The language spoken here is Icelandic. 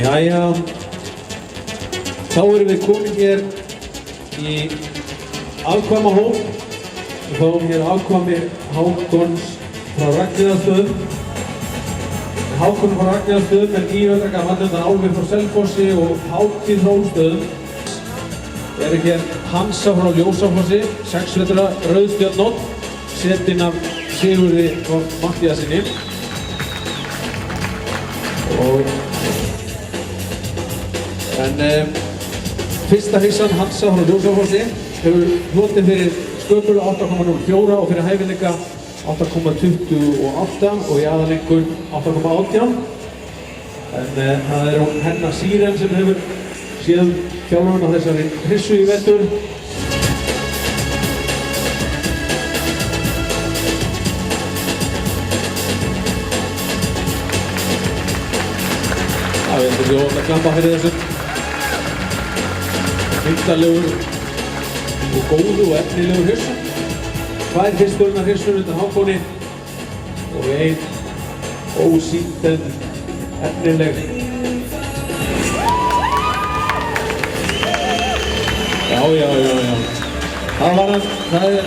Jæja, þá erum við komin hér í afkvæma hóp. Við fáum hér afkvæmi Hákons frá Ragnheiðarstöðum. Hákon frá Ragnheiðarstöðum er 9 ára gamall, undan Álfi frá Selfossi og Hátíð Hrófstöðum. Við erum hér Hansa frá Ljósafossi, 6 vetra rauðstjörnótt, setinn af Sigurði og Matthíasinni. Fyrsta hryssan Hansa frá Ljósafossi hefur hlotið fyrir sköpula 8,04 og fyrir hæfileika 8,28 og í aðalengun 8,18. En það er hún Henna Síren sem hefur séð þjálfurinn á þessari hryssu í vetur. Það er þessi ótt að klappa fyrir þessum myndarlegur og góðu og efnilegur hryssu. 2 fyrsturnar hryssur undan Hákoni og ein ósýnd en efnileg. Já. Það var hann, það er